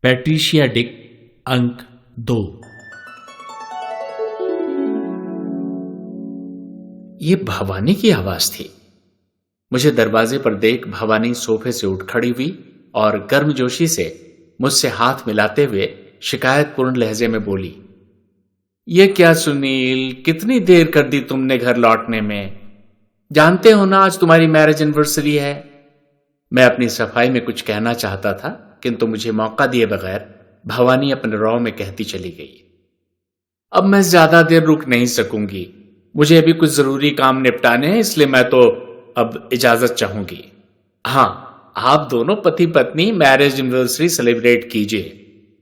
Patricia Dick, अंक 2। ये भवानी की आवाज थी। मुझे दरवाजे पर देख भवानी सोफे से उठ खड़ी हुई और गर्मजोशी से मुझसे हाथ मिलाते हुए शिकायतपूर्ण लहजे में बोली, ये क्या सुनील, कितनी देर कर दी तुमने घर लौटने में? जानते हो ना आज तुम्हारी मैरिज एनिवर्सरी है। मैं अपनी सफाई में कुछ कहना चाहता था, किंतु मुझे मौका दिए बगैर भवानी अपने रौ में कहती चली गई, अब मैं ज्यादा देर रुक नहीं सकूंगी, मुझे अभी कुछ जरूरी काम निपटाने हैं, इसलिए मैं तो अब इजाजत चाहूंगी। हाँ, आप दोनों पति पत्नी मैरिज एनिवर्सरी सेलिब्रेट कीजिए।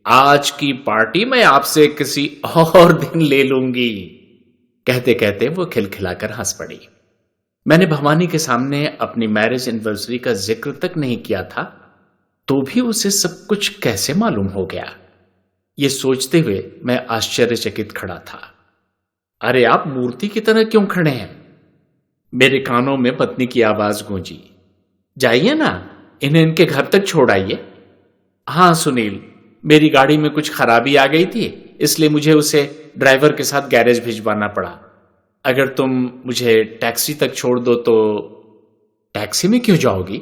आज की पार्टी मैं आपसे किसी और दिन ले लूंगी। कहते कहते वो खिलखिलाकर हंस पड़ी। मैंने भवानी के सामने अपनी मैरिज एनिवर्सरी का जिक्र तक नहीं किया था, तो भी उसे सब कुछ कैसे मालूम हो गया, ये सोचते हुए मैं आश्चर्यचकित खड़ा था। अरे आप मूर्ति की तरह क्यों खड़े हैं? मेरे कानों में पत्नी की आवाज गूंजी, जाइए ना, इन्हें इनके घर तक छोड़ आइए। हाँ सुनील, मेरी गाड़ी में कुछ खराबी आ गई थी, इसलिए मुझे उसे ड्राइवर के साथ गैरेज भिजवाना पड़ा। अगर तुम मुझे टैक्सी तक छोड़ दो तो। टैक्सी में क्यों जाओगी?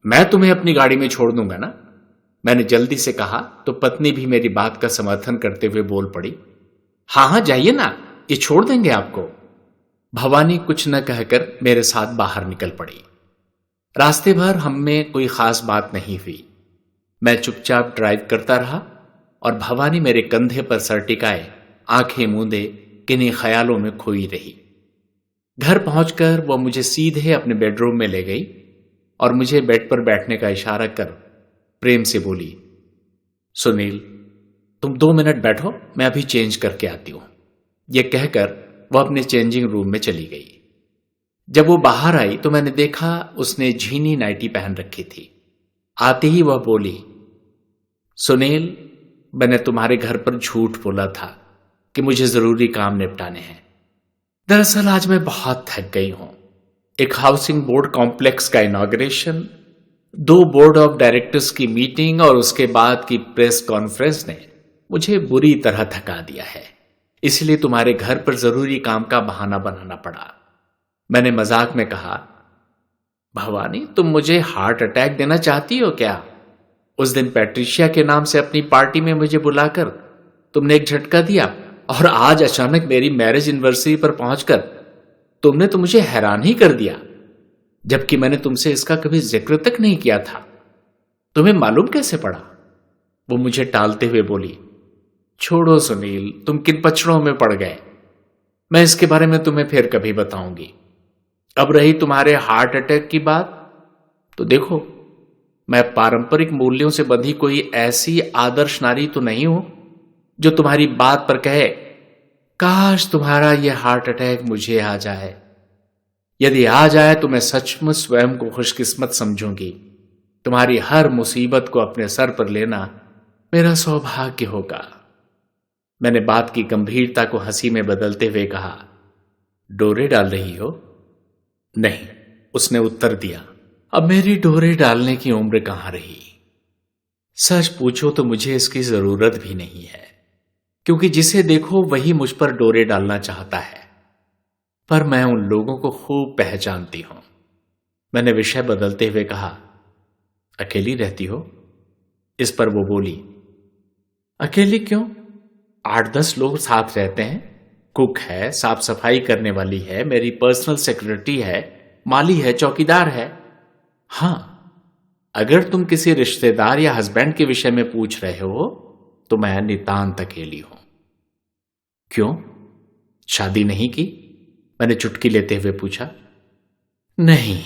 मैं तुम्हें अपनी गाड़ी में छोड़ दूंगा ना, मैंने जल्दी से कहा, तो पत्नी भी मेरी बात का समर्थन करते हुए बोल पड़ी, हाँ हाँ जाइए ना, ये छोड़ देंगे आपको। भवानी कुछ न कहकर मेरे साथ बाहर निकल पड़ी। रास्ते भर हम में कोई खास बात नहीं हुई। मैं चुपचाप ड्राइव करता रहा और भवानी मेरे कंधे पर सर टिकाए आंखें मूंदे किन्हीं ख्यालों में खोई रही। घर पहुंचकर वह मुझे सीधे अपने बेडरूम में ले गई और मुझे बेड पर बैठने का इशारा कर प्रेम से बोली, सुनील तुम 2 मिनट बैठो, मैं अभी चेंज करके आती हूं। यह कहकर वह अपने चेंजिंग रूम में चली गई। जब वो बाहर आई तो मैंने देखा उसने झीनी नाइटी पहन रखी थी। आते ही वह बोली, सुनील मैंने तुम्हारे घर पर झूठ बोला था कि मुझे जरूरी काम निपटाने हैं। दरअसल आज मैं बहुत थक गई हूं। एक हाउसिंग बोर्ड कॉम्प्लेक्स का इनॉग्रेशन, 2 बोर्ड ऑफ डायरेक्टर्स की मीटिंग और उसके बाद की प्रेस कॉन्फ्रेंस ने मुझे बुरी तरह थका दिया है, इसलिए तुम्हारे घर पर जरूरी काम का बहाना बनाना पड़ा। मैंने मजाक में कहा, भवानी तुम मुझे हार्ट अटैक देना चाहती हो क्या? उस दिन पैट्रिशिया के नाम से अपनी पार्टी में मुझे बुलाकर तुमने एक झटका दिया और आज अचानक मेरी मैरिज एनिवर्सरी पर पहुंचकर तुमने तो मुझे हैरान ही कर दिया, जबकि मैंने तुमसे इसका कभी जिक्र तक नहीं किया था। तुम्हें मालूम कैसे पड़ा? वो मुझे टालते हुए बोली, छोड़ो सुनील, तुम किन पचड़ों में पड़ गए, मैं इसके बारे में तुम्हें फिर कभी बताऊंगी। अब रही तुम्हारे हार्ट अटैक की बात, तो देखो मैं पारंपरिक मूल्यों से बंधी कोई ऐसी आदर्श नारी तो नहीं हूं जो तुम्हारी बात पर कहे, काश तुम्हारा यह हार्ट अटैक मुझे आ जाए। यदि आ जाए तो मैं सचमुच स्वयं को खुशकिस्मत समझूंगी। तुम्हारी हर मुसीबत को अपने सर पर लेना मेरा सौभाग्य होगा। मैंने बात की गंभीरता को हंसी में बदलते हुए कहा, डोरे डाल रही हो? नहीं, उसने उत्तर दिया, अब मेरी डोरे डालने की उम्र कहां रही। सच पूछो तो मुझे इसकी जरूरत भी नहीं है, क्योंकि जिसे देखो वही मुझ पर डोरे डालना चाहता है, पर मैं उन लोगों को खूब पहचानती हूं। मैंने विषय बदलते हुए कहा, अकेली रहती हो? इस पर वो बोली, अकेली क्यों, 8-10 लोग साथ रहते हैं। कुक है, साफ सफाई करने वाली है, मेरी पर्सनल सेक्रेटरी है, माली है, चौकीदार है। हां, अगर तुम किसी रिश्तेदार या हस्बैंड के विषय में पूछ रहे हो तो मैं नितांत अकेली हूं। क्यों, शादी नहीं की? मैंने चुटकी लेते हुए पूछा। नहीं,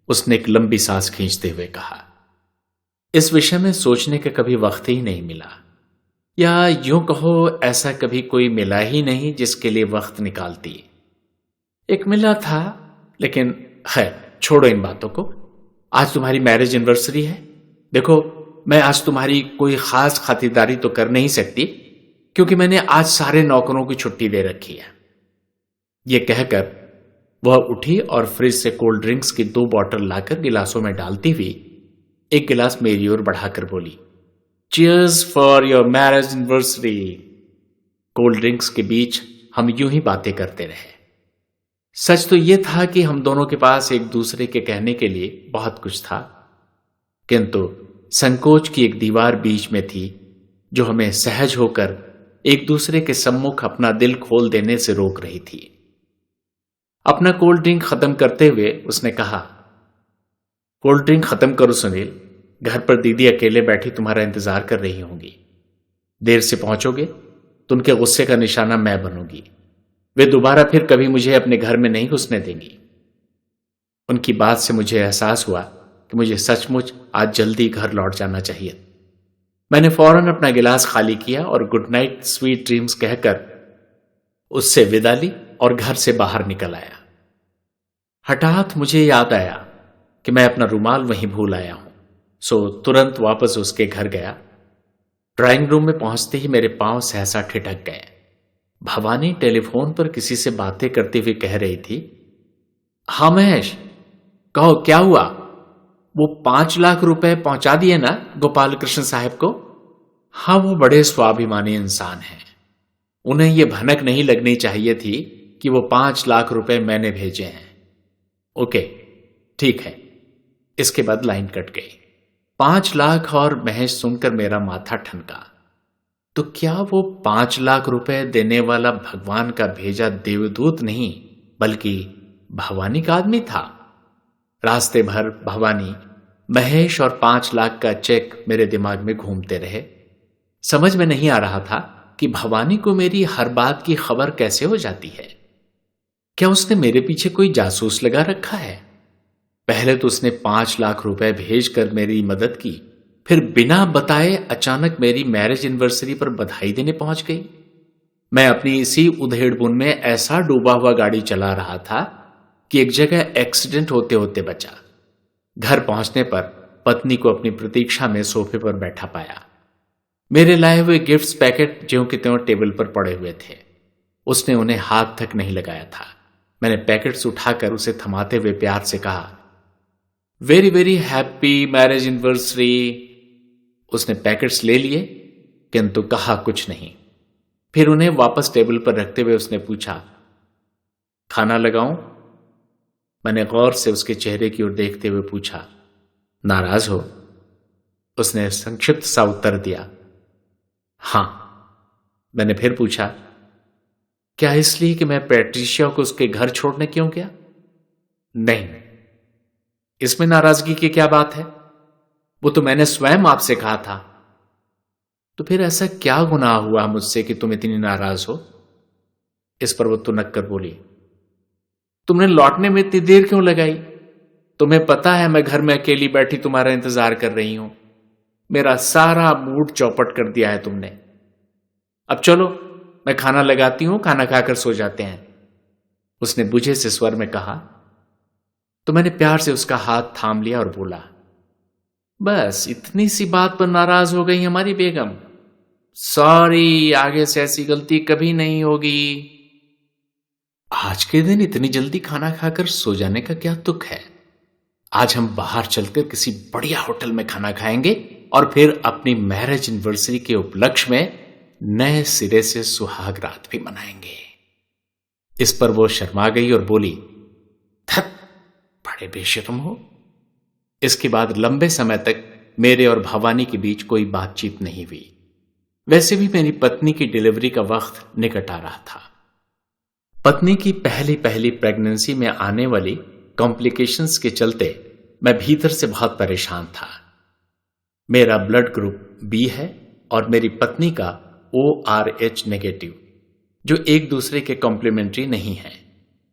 उसने एक लंबी सांस खींचते हुए कहा, इस विषय में सोचने का कभी वक्त ही नहीं मिला, या यूं कहो ऐसा कभी कोई मिला ही नहीं जिसके लिए वक्त निकालती। एक मिला था, लेकिन खैर छोड़ो इन बातों को। आज तुम्हारी मैरिज एनिवर्सरी है, देखो मैं आज तुम्हारी कोई खास खातिरदारी तो कर नहीं सकती, क्योंकि मैंने आज सारे नौकरों की छुट्टी दे रखी है। यह कहकर वह उठी और फ्रिज से कोल्ड ड्रिंक्स की 2 बॉटल लाकर गिलासों में डालती हुई एक गिलास मेरी ओर बढ़ाकर बोली, cheers for your marriage anniversary. Cold drinks के बीच हम यूं ही बातें करते रहे। सच तो यह था कि हम दोनों के पास एक दूसरे के कहने के लिए बहुत कुछ था, किंतु संकोच की एक दीवार बीच में थी जो हमें सहज होकर एक दूसरे के सम्मुख अपना दिल खोल देने से रोक रही थी। अपना कोल्ड ड्रिंक खत्म करते हुए उसने कहा, कोल्ड ड्रिंक खत्म करो सुनील, घर पर दीदी अकेले बैठी तुम्हारा इंतजार कर रही होंगी। देर से पहुंचोगे तो उनके गुस्से का निशाना मैं बनूंगी। वे दोबारा फिर कभी मुझे अपने घर में नहीं घुसने देंगी। उनकी बात से मुझे एहसास हुआ कि मुझे सचमुच आज जल्दी घर लौट जाना चाहिए। मैंने फौरन अपना गिलास खाली किया और गुड नाइट स्वीट ड्रीम्स कहकर उससे विदा ली और घर से बाहर निकल आया। हठात मुझे याद आया कि मैं अपना रुमाल वहीं भूल आया हूं, सो तुरंत वापस उसके घर गया। ड्राइंग रूम में पहुंचते ही मेरे पांव सहसा ठिठक गए। भवानी टेलीफोन पर किसी से बातें करते हुए कह रही थी, हाँ महेश, कहो क्या हुआ? वो 5 लाख रुपए पहुंचा दिए ना गोपाल कृष्ण साहब को? हाँ, वो बड़े स्वाभिमानी इंसान हैं। उन्हें यह भनक नहीं लगनी चाहिए थी कि वो 5 लाख रुपए मैंने भेजे हैं। ओके, ठीक है। इसके बाद लाइन कट गई। 5 लाख और महेश सुनकर मेरा माथा ठनका। तो क्या वो 5 लाख रुपए देने वाला भगवान का भेजा देवदूत नहीं बल्कि भवानी का आदमी था? रास्ते भर भवानी, महेश और 5 लाख का चेक मेरे दिमाग में घूमते रहे। समझ में नहीं आ रहा था कि भवानी को मेरी हर बात की खबर कैसे हो जाती है। क्या उसने मेरे पीछे कोई जासूस लगा रखा है? पहले तो उसने 5 लाख रुपए भेजकर मेरी मदद की, फिर बिना बताए अचानक मेरी मैरिज एनिवर्सरी पर बधाई देने पहुंच गई। मैं अपनी इसी उधेड़बुन में ऐसा डूबा हुआ गाड़ी चला रहा था कि एक जगह एक्सीडेंट होते होते बचा। घर पहुंचने पर पत्नी को अपनी प्रतीक्षा में सोफे पर बैठा पाया। मेरे लाए हुए गिफ्ट्स पैकेट ज्यों के त्यों टेबल पर पड़े हुए थे। उसने उन्हें हाथ तक नहीं लगाया था। मैंने पैकेट्स उठाकर उसे थमाते हुए प्यार से कहा, very very happy marriage anniversary. उसने पैकेट्स ले लिए किंतु कहा कुछ नहीं। फिर उन्हें वापस टेबल पर रखते हुए उसने पूछा, खाना लगाऊं? मैंने गौर से उसके चेहरे की ओर देखते हुए पूछा, नाराज हो? उसने संक्षिप्त सा उत्तर दिया, हां। मैंने फिर पूछा, क्या इसलिए कि मैं पैट्रिशिया को उसके घर छोड़ने क्यों गया? नहीं। इसमें नाराजगी की क्या बात है? वो तो मैंने स्वयं आपसे कहा था। तो फिर ऐसा क्या गुनाह हुआ मुझसे कि तुम इतनी नाराज हो? इस पर वो तुनक कर बोली, तुमने लौटने में इतनी देर क्यों लगाई? तुम्हें पता है मैं घर में अकेली बैठी तुम्हारा इंतजार कर रही हूं। मेरा सारा मूड चौपट कर दिया है तुमने। अब चलो, मैं खाना लगाती हूं, खाना खाकर सो जाते हैं। उसने बुझे से स्वर में कहा। तो मैंने प्यार से उसका हाथ थाम लिया और बोला, बस इतनी सी बात पर नाराज हो गई हमारी बेगम? सॉरी, आगे से ऐसी गलती कभी नहीं होगी। आज के दिन इतनी जल्दी खाना खाकर सो जाने का क्या तुक है? आज हम बाहर चलकर किसी बढ़िया होटल में खाना खाएंगे और फिर अपनी मैरिज एनिवर्सरी के उपलक्ष्य में नए सिरे से सुहाग रात भी मनाएंगे। इस पर वो शर्मा गई और बोली, धत, बड़े बेशर्म हो। इसके बाद लंबे समय तक मेरे और भवानी के बीच कोई बातचीत नहीं हुई। वैसे भी मेरी पत्नी की डिलीवरी का वक्त निकट आ रहा था। पत्नी की पहली पहली प्रेगनेंसी में आने वाली कॉम्प्लिकेशंस के चलते मैं भीतर से बहुत परेशान था। मेरा ब्लड ग्रुप बी है और मेरी पत्नी का ORH नेगेटिव, जो एक दूसरे के कॉम्प्लीमेंट्री नहीं है।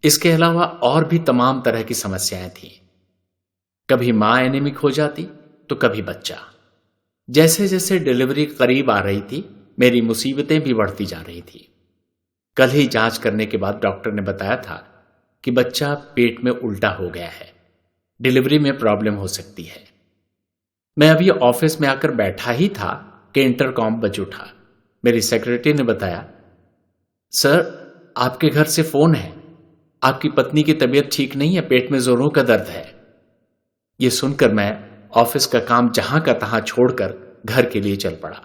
इसके अलावा और भी तमाम तरह की समस्याएं थी। कभी मां एनीमिक हो जाती तो कभी बच्चा। जैसे जैसे डिलीवरी करीब आ रही थी मेरी मुसीबतें भी बढ़ती जा रही थी। कल ही जांच करने के बाद डॉक्टर ने बताया था कि बच्चा पेट में उल्टा हो गया है, डिलीवरी में प्रॉब्लम हो सकती है। मैं अभी ऑफिस में आकर बैठा ही था कि इंटरकॉम बज उठा। मेरी सेक्रेटरी ने बताया, सर आपके घर से फोन है, आपकी पत्नी की तबीयत ठीक नहीं है, पेट में जोरों का दर्द है। यह सुनकर मैं ऑफिस का काम जहां का तहां छोड़कर घर के लिए चल पड़ा।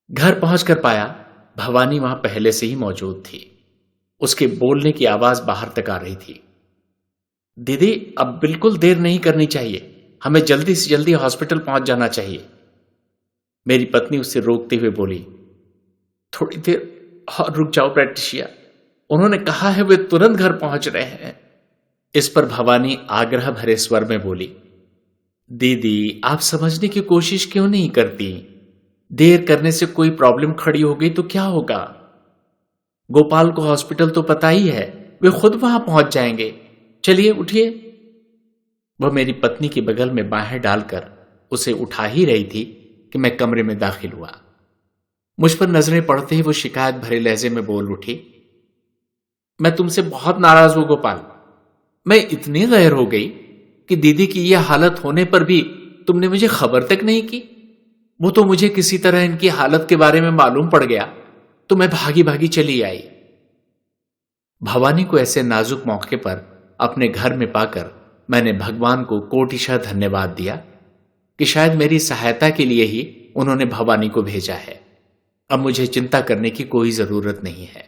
घर पहुंचकर पाया भवानी वहां पहले से ही मौजूद थी। उसके बोलने की आवाज बाहर तक आ रही थी। दीदी, अब बिल्कुल देर नहीं करनी चाहिए, हमें जल्दी से जल्दी हॉस्पिटल पहुंच जाना चाहिए। मेरी पत्नी उसे रोकते हुए बोली, थोड़ी देर और रुक जाओ पैट्रिशिया, उन्होंने कहा है वे तुरंत घर पहुंच रहे हैं। इस पर भवानी आग्रह भरे स्वर में बोली, दीदी आप समझने की कोशिश क्यों नहीं करती? देर करने से कोई प्रॉब्लम खड़ी हो गई तो क्या होगा? गोपाल को हॉस्पिटल तो पता ही है, वे खुद वहां पहुंच जाएंगे। चलिए उठिए। वह मेरी पत्नी के बगल में बाहें डालकर उसे उठा ही रही थी कि मैं कमरे में दाखिल हुआ। मुझ पर नजरें पड़ते ही वो शिकायत भरे लहजे में बोल उठी, मैं तुमसे बहुत नाराज हूं गोपाल। मैं इतनी गैर हो गई कि दीदी की यह हालत होने पर भी तुमने मुझे खबर तक नहीं की। वो तो मुझे किसी तरह इनकी हालत के बारे में मालूम पड़ गया तो मैं भागी भागी चली आई। भवानी को ऐसे नाजुक मौके पर अपने घर में पाकर मैंने भगवान को कोटिशा धन्यवाद दिया कि शायद मेरी सहायता के लिए ही उन्होंने भवानी को भेजा है। अब मुझे चिंता करने की कोई जरूरत नहीं है।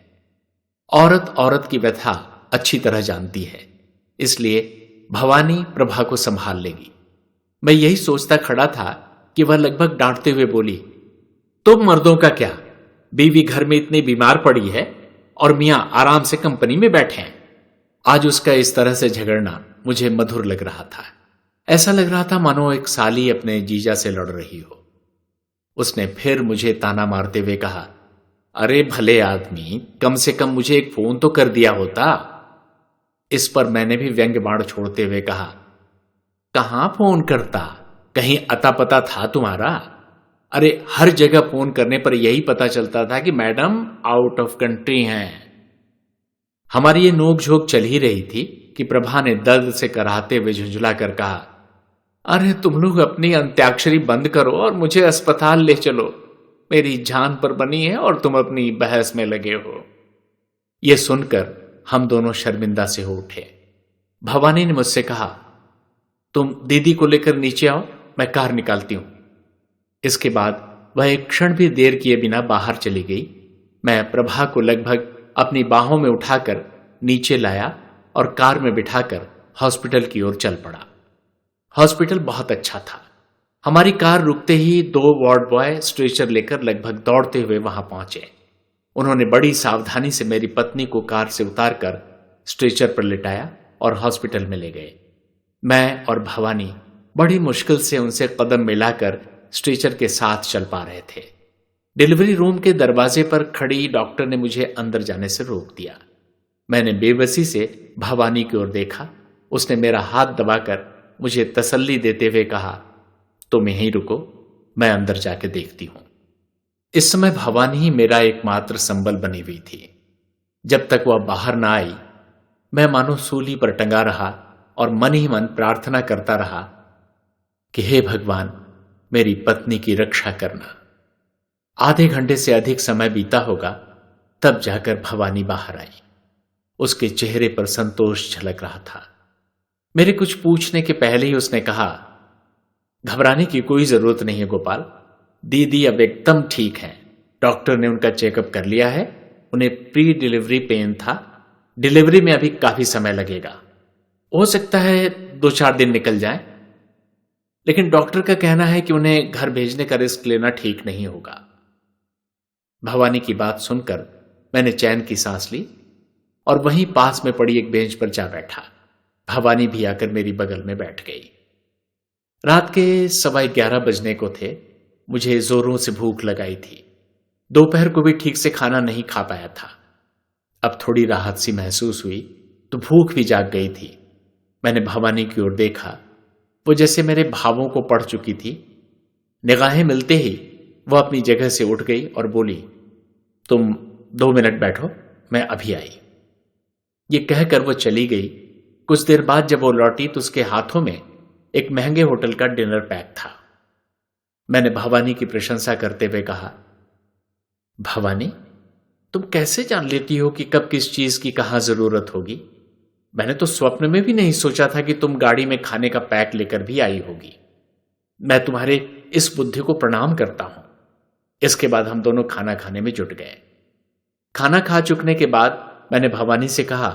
औरत औरत की व्यथा अच्छी तरह जानती है, इसलिए भवानी प्रभा को संभाल लेगी। मैं यही सोचता खड़ा था कि वह लगभग डांटते हुए बोली, तुम मर्दों का क्या, बीवी घर में इतनी बीमार पड़ी है और मियां आराम से कंपनी में बैठे हैं। आज उसका इस तरह से झगड़ना मुझे मधुर लग रहा था। ऐसा लग रहा था मानो एक साली अपने जीजा से लड़ रही हो। उसने फिर मुझे ताना मारते हुए कहा, अरे भले आदमी, कम से कम मुझे एक फोन तो कर दिया होता। इस पर मैंने भी व्यंग्य बाण छोड़ते हुए कहा, कहां फोन करता, कहीं अता पता था तुम्हारा? अरे हर जगह फोन करने पर यही पता चलता था कि मैडम आउट ऑफ कंट्री हैं। हमारी ये नोकझोंक चल ही रही थी कि प्रभा ने दर्द से कराहते हुए झुंझला कर कहा, अरे तुम लोग अपनी अंत्याक्षरी बंद करो और मुझे अस्पताल ले चलो। मेरी जान पर बनी है और तुम अपनी बहस में लगे हो। यह सुनकर हम दोनों शर्मिंदा से हो उठे। भवानी ने मुझसे कहा, तुम दीदी को लेकर नीचे आओ, मैं कार निकालती हूं। इसके बाद वह एक क्षण भी देर किए बिना बाहर चली गई। मैं प्रभा को लगभग अपनी बाहों में उठाकर नीचे लाया और कार में बिठाकर हॉस्पिटल की ओर चल पड़ा। हॉस्पिटल बहुत अच्छा था। हमारी कार रुकते ही 2 वार्ड बॉय स्ट्रेचर लेकर लगभग दौड़ते हुए वहां पहुंचे। उन्होंने बड़ी सावधानी से मेरी पत्नी को कार से उतारकर स्ट्रेचर पर लिटाया और हॉस्पिटल में ले गए। मैं और भवानी बड़ी मुश्किल से उनसे कदम मिलाकर स्ट्रेचर के साथ चल पा रहे थे। डिलीवरी रूम के दरवाजे पर खड़ी डॉक्टर ने मुझे अंदर जाने से रोक दिया। मैंने बेबसी से भवानी की ओर देखा। उसने मेरा हाथ दबाकर मुझे तसल्ली देते हुए कहा, तुम यहीं रुको, मैं अंदर जाके देखती हूं। इस समय भवानी ही मेरा एकमात्र संबल बनी हुई थी। जब तक वह बाहर ना आई, मैं मानो सूली पर टंगा रहा और मन ही मन प्रार्थना करता रहा कि हे भगवान, मेरी पत्नी की रक्षा करना। आधे घंटे से अधिक समय बीता होगा, तब जाकर भवानी बाहर आई। उसके चेहरे पर संतोष झलक रहा था। मेरे कुछ पूछने के पहले ही उसने कहा, घबराने की कोई जरूरत नहीं है गोपाल, दीदी अब एकदम ठीक हैं। डॉक्टर ने उनका चेकअप कर लिया है। उन्हें प्री डिलीवरी पेन था। डिलीवरी में अभी काफी समय लगेगा, हो सकता है 2-4 दिन निकल जाए, लेकिन डॉक्टर का कहना है कि उन्हें घर भेजने का रिस्क लेना ठीक नहीं होगा। भवानी की बात सुनकर मैंने चैन की सांस ली और वहीं पास में पड़ी एक बेंच पर जा बैठा। भवानी भी आकर मेरी बगल में बैठ गई। रात के 11:15 बजने को थे। मुझे जोरों से भूख लगाई थी। दोपहर को भी ठीक से खाना नहीं खा पाया था। अब थोड़ी राहत सी महसूस हुई तो भूख भी जाग गई थी। मैंने भवानी की ओर देखा। वो जैसे मेरे भावों को पढ़ चुकी थी। निगाहें मिलते ही वह अपनी जगह से उठ गई और बोली, तुम 2 मिनट बैठो, मैं अभी आई। ये कहकर वो चली गई। कुछ देर बाद जब वो लौटी तो उसके हाथों में एक महंगे होटल का डिनर पैक था। मैंने भवानी की प्रशंसा करते हुए कहा, भवानी, तुम कैसे जान लेती हो कि कब किस चीज की कहां जरूरत होगी? मैंने तो स्वप्न में भी नहीं सोचा था कि तुम गाड़ी में खाने का पैक लेकर भी आई होगी। मैं तुम्हारे इस बुद्धि को प्रणाम करता हूं। इसके बाद हम दोनों खाना खाने में जुट गए। खाना खा चुकने के बाद मैंने भवानी से कहा,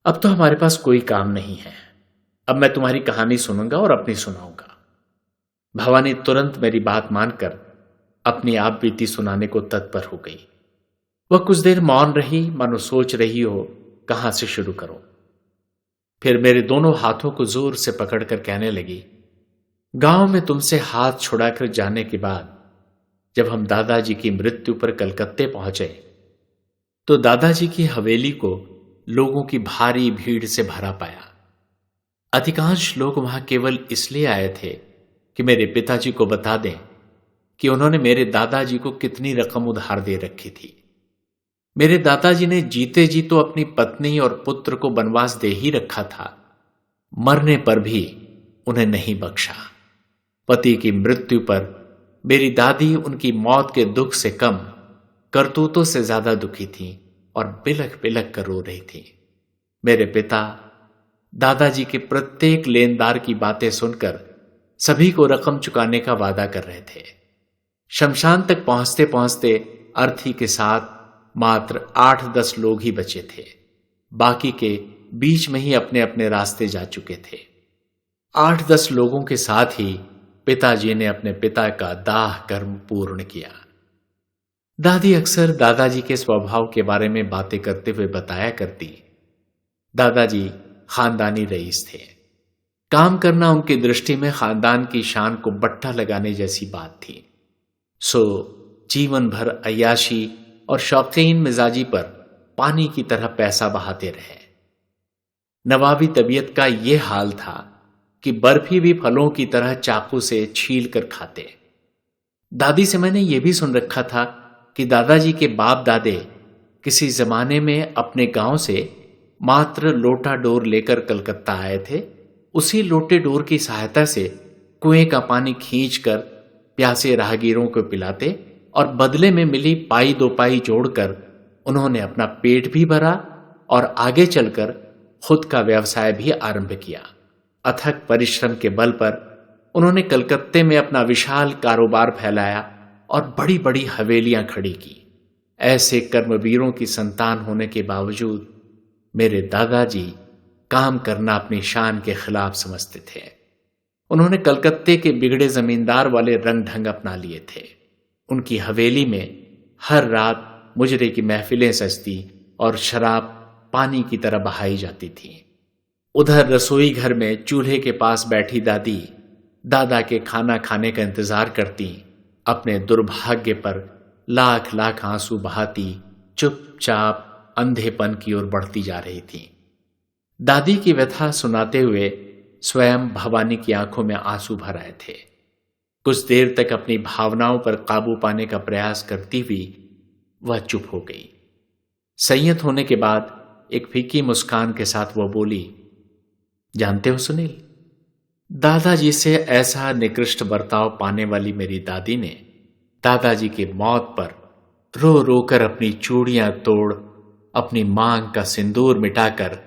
अब तो हमारे पास कोई काम नहीं है, अब मैं तुम्हारी कहानी सुनूंगा और अपनी सुनाऊंगा। भवानी तुरंत मेरी बात मानकर अपनी आप बीती सुनाने को तत्पर हो गई। वह कुछ देर मौन रही, मानो सोच रही हो कहां से शुरू करो। फिर मेरे दोनों हाथों को जोर से पकड़कर कहने लगी, गांव में तुमसे हाथ छुड़ाकर जाने के बाद जब हम दादाजी की मृत्यु पर कलकत्ते पहुंचे तो दादाजी की हवेली को लोगों की भारी भीड़ से भरा पाया। अधिकांश लोग वहां केवल इसलिए आए थे कि मेरे पिताजी को बता दें कि उन्होंने मेरे दादाजी को कितनी रकम उधार दे रखी थी। मेरे दादाजी ने जीते जी तो अपनी पत्नी और पुत्र को वनवास दे ही रखा था, मरने पर भी उन्हें नहीं बख्शा। पति की मृत्यु पर मेरी दादी उनकी मौत के दुख से कम करतूतों से ज्यादा दुखी थी और बिलख बिलख कर रो रही थी। मेरे पिता दादाजी के प्रत्येक लेनदार की बातें सुनकर सभी को रकम चुकाने का वादा कर रहे थे। शमशान तक पहुंचते पहुंचते अर्थी के साथ मात्र 8-10 लोग ही बचे थे। बाकी के बीच में ही अपने अपने रास्ते जा चुके थे। 8-10 लोगों के साथ ही पिताजी ने अपने पिता का दाह कर्म पूर्ण किया। दादी अक्सर दादाजी के स्वभाव के बारे में बातें करते हुए बताया करती, दादाजी खानदानी रईस थे। काम करना उनकी दृष्टि में खानदान की शान को बट्टा लगाने जैसी बात थी। सो जीवन भर अय्याशी और शौकीन मिजाजी पर पानी की तरह पैसा बहाते रहे। नवाबी तबीयत का यह हाल था कि बर्फी भी फलों की तरह चाकू से छील कर खाते। दादी से मैंने यह भी सुन रखा था कि दादाजी के बाप दादे किसी जमाने में अपने गांव से मात्र लोटा डोर लेकर कलकत्ता आए थे। उसी लोटे डोर की सहायता से कुएं का पानी खींचकर प्यासे राहगीरों को पिलाते और बदले में मिली पाई दो पाई जोड़कर उन्होंने अपना पेट भी भरा और आगे चलकर खुद का व्यवसाय भी आरंभ किया। अथक परिश्रम के बल पर उन्होंने कलकत्ते में अपना विशाल कारोबार फैलाया और बड़ी बड़ी हवेलियां खड़ी की। ऐसे कर्मवीरों की संतान होने के बावजूद मेरे दादाजी काम करना अपनी शान के खिलाफ समझते थे। उन्होंने कलकत्ते के बिगड़े जमींदार वाले रंग ढंग अपना लिए थे। उनकी हवेली में हर रात मुजरे की महफिलें सजती और शराब पानी की तरह बहाई जाती थी। उधर रसोई घर में चूल्हे के पास बैठी दादी दादा के खाना खाने का इंतजार करती, अपने दुर्भाग्य पर लाख लाख आंसू बहाती चुपचाप अंधेपन की ओर बढ़ती जा रही थी। दादी की व्यथा सुनाते हुए स्वयं भवानी की आंखों में आंसू भर आए थे। कुछ देर तक अपनी भावनाओं पर काबू पाने का प्रयास करती हुई वह चुप हो गई। संयत होने के बाद एक फीकी मुस्कान के साथ वह बोली, जानते हो सुनील, दादाजी से ऐसा निकृष्ट बर्ताव पाने वाली मेरी दादी ने दादाजी की मौत पर रो रो कर अपनी चूड़ियां तोड़, अपनी मांग का सिंदूर मिटाकर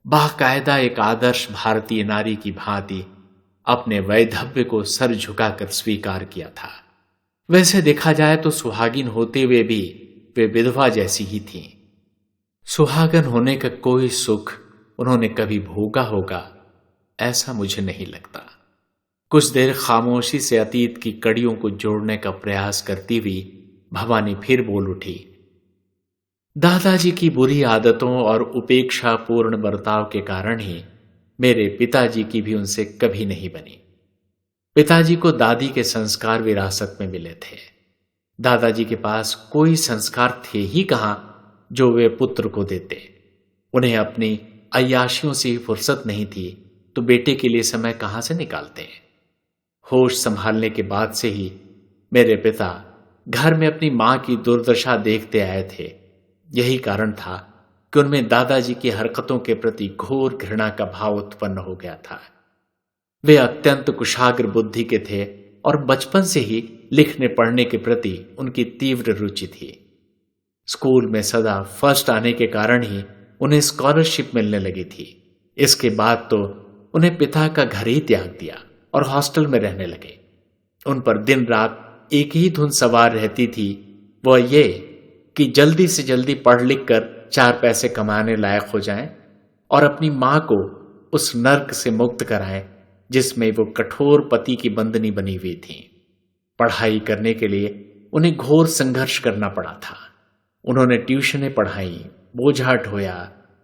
बाकायदा एक आदर्श भारतीय नारी की भांति अपने वैधव्य को सर झुकाकर स्वीकार किया था। वैसे देखा जाए तो सुहागिन होते हुए भी वे विधवा जैसी ही थीं। सुहागन होने का कोई सुख उन्होंने कभी भोगा होगा ऐसा मुझे नहीं लगता। कुछ देर खामोशी से अतीत की कड़ियों को जोड़ने का प्रयास करती हुई भवानी फिर बोल उठी, दादाजी की बुरी आदतों और उपेक्षापूर्ण बर्ताव के कारण ही मेरे पिताजी की भी उनसे कभी नहीं बनी। पिताजी को दादी के संस्कार विरासत में मिले थे। दादाजी के पास कोई संस्कार थे ही कहां जो वे पुत्र को देते। उन्हें अपनी अय्याशियों से ही फुर्सत नहीं थी तो बेटे के लिए समय कहां से निकालते। होश संभालने के बाद से ही मेरे पिता घर में अपनी मां की दुर्दशा देखते आए थे। यही कारण था कि उनमें दादाजी की हरकतों के प्रति घोर घृणा का भाव उत्पन्न हो गया था। वे अत्यंत कुशाग्र बुद्धि के थे और बचपन से ही लिखने पढ़ने के प्रति उनकी तीव्र रुचि थी। स्कूल में सदा फर्स्ट आने के कारण ही उन्हें स्कॉलरशिप मिलने लगी थी। इसके बाद तो उन्हें पिता का घर ही त्याग दिया और हॉस्टल में रहने लगे। उन पर दिन रात एक ही धुन सवार रहती थी, वह ये कि जल्दी से जल्दी पढ़ लिख कर 4 पैसे कमाने लायक हो जाएं और अपनी मां को उस नर्क से मुक्त कराएं जिसमें वो कठोर पति की बंदनी बनी हुई थी। पढ़ाई करने के लिए उन्हें घोर संघर्ष करना पड़ा था। उन्होंने ट्यूशनें पढ़ाई, बोझा ढोया,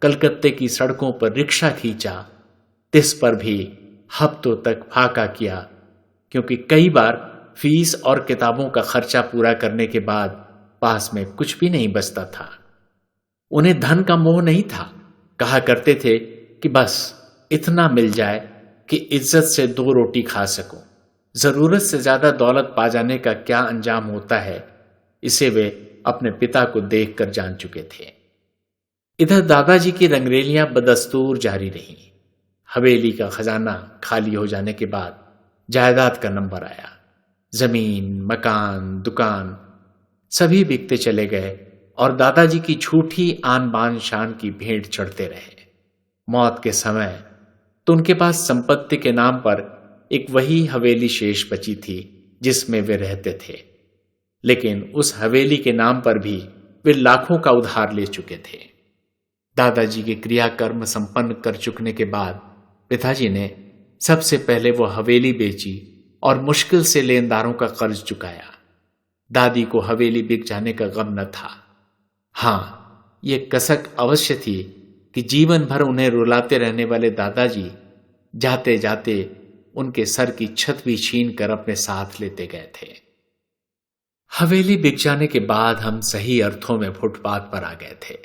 कलकत्ते की सड़कों पर रिक्शा खींचा, तिस पर भी हफ्तों तक फाका किया, क्योंकि कई बार फीस और किताबों का खर्चा पूरा करने के बाद पास में कुछ भी नहीं बचता था। उन्हें धन का मोह नहीं था। कहा करते थे कि बस इतना मिल जाए कि इज्जत से 2 रोटी खा सकूं। जरूरत से ज्यादा दौलत पा जाने का क्या अंजाम होता है, इसे वे अपने पिता को देखकर जान चुके थे। इधर दादाजी की रंगरेलियां बदस्तूर जारी रहीं। हवेली का खजाना खाली हो जाने के बाद जायदाद का नंबर आया। जमीन, मकान, दुकान सभी बिकते चले गए और दादाजी की झूठी आन बान शान की भेंट चढ़ते रहे। मौत के समय तो उनके पास संपत्ति के नाम पर एक वही हवेली शेष बची थी जिसमें वे रहते थे, लेकिन उस हवेली के नाम पर भी वे लाखों का उधार ले चुके थे। दादाजी के क्रियाकर्म संपन्न कर चुकने के बाद पिताजी ने सबसे पहले वो हवेली बेची और मुश्किल से लेनदारों का कर्ज चुकाया। दादी को हवेली बिक जाने का गम न था। हां, ये कसक अवश्य थी कि जीवन भर उन्हें रुलाते रहने वाले दादाजी जाते जाते उनके सर की छत भी छीन कर अपने साथ लेते गए थे। हवेली बिक जाने के बाद हम सही अर्थों में फुटपाथ पर आ गए थे।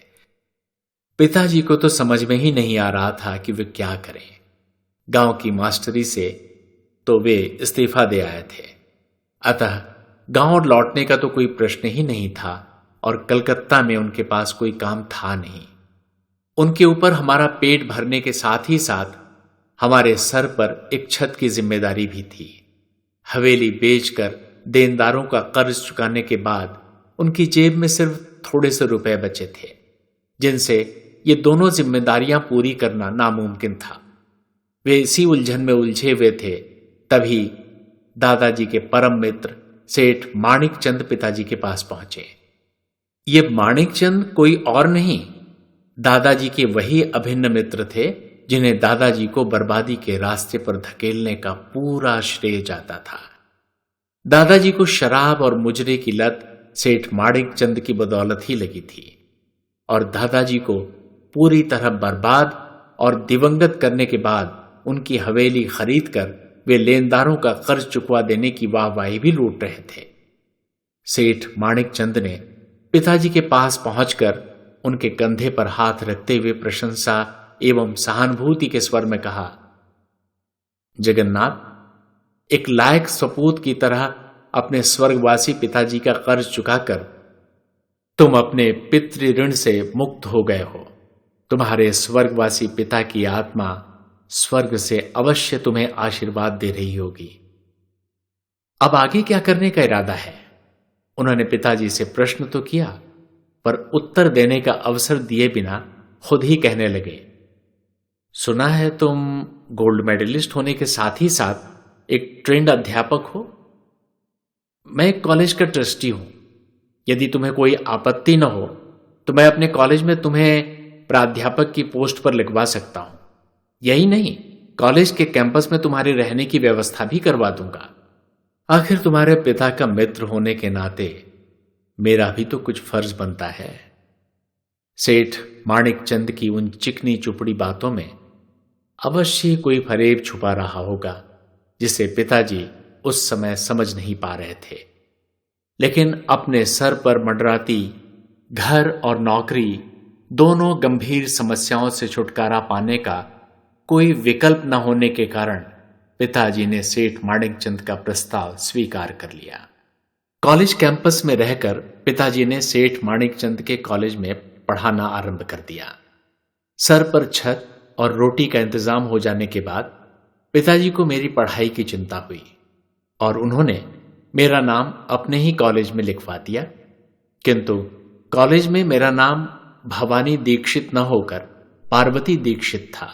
पिताजी को तो समझ में ही नहीं आ रहा था कि वे क्या करें। गांव की मास्टरी से तो वे इस्तीफा दे आए थे, अतः गांव लौटने का तो कोई प्रश्न ही नहीं था और कलकत्ता में उनके पास कोई काम था नहीं। उनके ऊपर हमारा पेट भरने के साथ ही साथ हमारे सर पर एक छत की जिम्मेदारी भी थी। हवेली बेचकर देनदारों का कर्ज चुकाने के बाद उनकी जेब में सिर्फ थोड़े से रुपए बचे थे, जिनसे ये दोनों जिम्मेदारियां पूरी करना नामुमकिन था। वे इसी उलझन में उलझे हुए थे, तभी दादाजी के परम मित्र सेठ माणिक चंद पिताजी के पास पहुंचे। ये माणिक चंद कोई और नहीं, दादाजी के वही अभिन्न मित्र थे जिन्हें दादाजी को बर्बादी के रास्ते पर धकेलने का पूरा श्रेय जाता था। दादाजी को शराब और मुजरे की लत सेठ माणिक चंद की बदौलत ही लगी थी और दादाजी को पूरी तरह बर्बाद और दिवंगत करने के बाद उनकी हवेली खरीदकर वे लेनदारों का कर्ज चुकवा देने की वाहवाही भी लूट रहे थे। सेठ माणिक चंद ने पिताजी के पास पहुंचकर उनके कंधे पर हाथ रखते हुए प्रशंसा एवं सहानुभूति के स्वर में कहा, जगन्नाथ, एक लायक सपूत की तरह अपने स्वर्गवासी पिताजी का कर्ज चुकाकर तुम अपने पितृ ऋण से मुक्त हो गए हो। तुम्हारे स्वर्गवासी पिता की आत्मा स्वर्ग से अवश्य तुम्हें आशीर्वाद दे रही होगी। अब आगे क्या करने का इरादा है? उन्होंने पिताजी से प्रश्न तो किया, पर उत्तर देने का अवसर दिए बिना खुद ही कहने लगे, सुना है तुम गोल्ड मेडलिस्ट होने के साथ ही साथ एक ट्रेंड अध्यापक हो। मैं एक कॉलेज का ट्रस्टी हूं। यदि तुम्हें कोई आपत्ति न हो तो मैं अपने कॉलेज में तुम्हें प्राध्यापक की पोस्ट पर लिखवा सकता हूं। यही नहीं, कॉलेज के कैंपस में तुम्हारे रहने की व्यवस्था भी करवा दूंगा। आखिर तुम्हारे पिता का मित्र होने के नाते मेरा भी तो कुछ फर्ज बनता है। सेठ माणिक चंद की उन चिकनी चुपड़ी बातों में अवश्य कोई फरेब छुपा रहा होगा जिसे पिताजी उस समय समझ नहीं पा रहे थे, लेकिन अपने सर पर मंडराती घर और नौकरी दोनों गंभीर समस्याओं से छुटकारा पाने का कोई विकल्प न होने के कारण पिताजी ने सेठ माणिक चंद का प्रस्ताव स्वीकार कर लिया। कॉलेज कैंपस में रहकर पिताजी ने सेठ माणिक चंद के कॉलेज में पढ़ाना आरंभ कर दिया। सर पर छत और रोटी का इंतजाम हो जाने के बाद पिताजी को मेरी पढ़ाई की चिंता हुई और उन्होंने मेरा नाम अपने ही कॉलेज में लिखवा दिया, किंतु कॉलेज में मेरा नाम भवानी दीक्षित न होकर पार्वती दीक्षित था।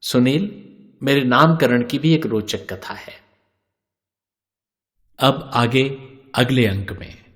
सुनील, मेरे नामकरण की भी एक रोचक कथा है। अब आगे अगले अंक में।